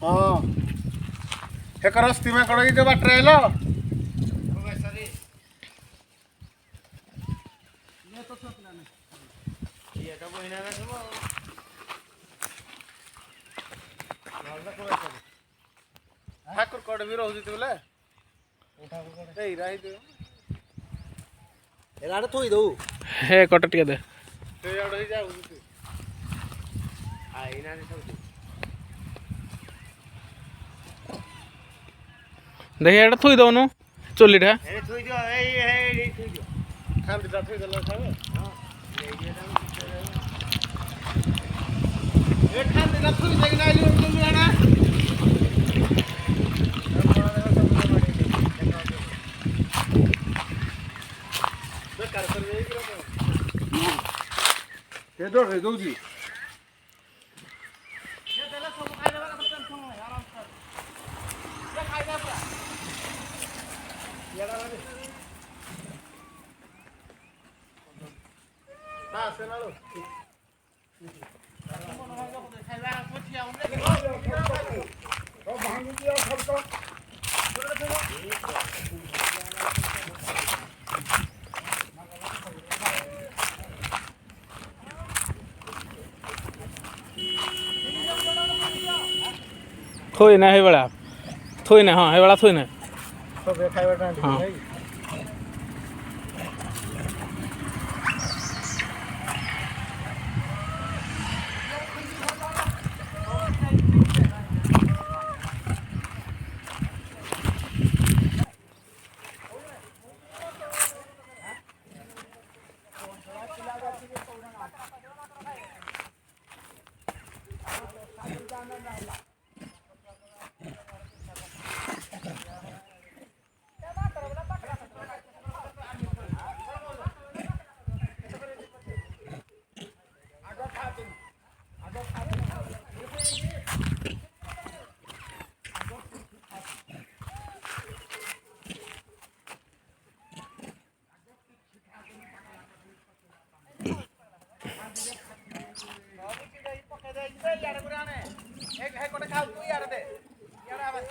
हाँ एक रस्ती में कड़ो जो बाटर आइलो ठाकुर कड़े भी रोज बोले ଏଇଟା ଥୋଇ ଦଉ हे कट टिके दे देखिए एटा थोई दउनु चोलीटा ଦଉଛି थोई ना हे बड़ा थोई ना हाँ हे बड़ा थोई ना हाँ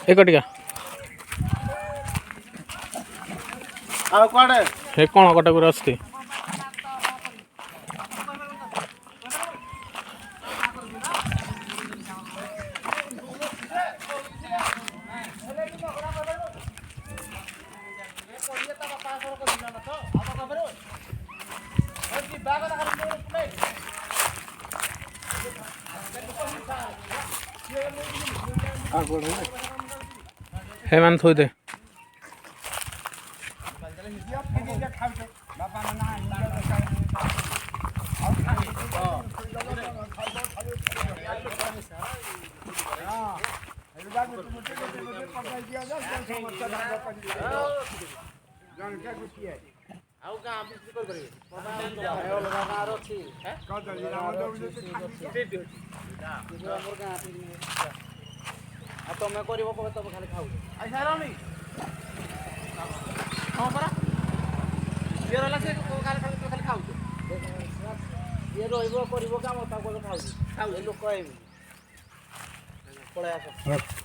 एक टिका ଆଉ କୁଆଡେ हे कौन कटा गुरा आस्ती हे मान थोई दे ତମେ କରିବ ତମେ ଖାଲି ଖାଉ ହଁ ପରା ଇଏ ରହିଲା ସେ ଖାଲି ଖାଉଛୁ ଇଏ ରହିବ କରିବ କାମ ତାକୁ ଖାଉଛି ଲୋକ ପଳେଇ ଆସ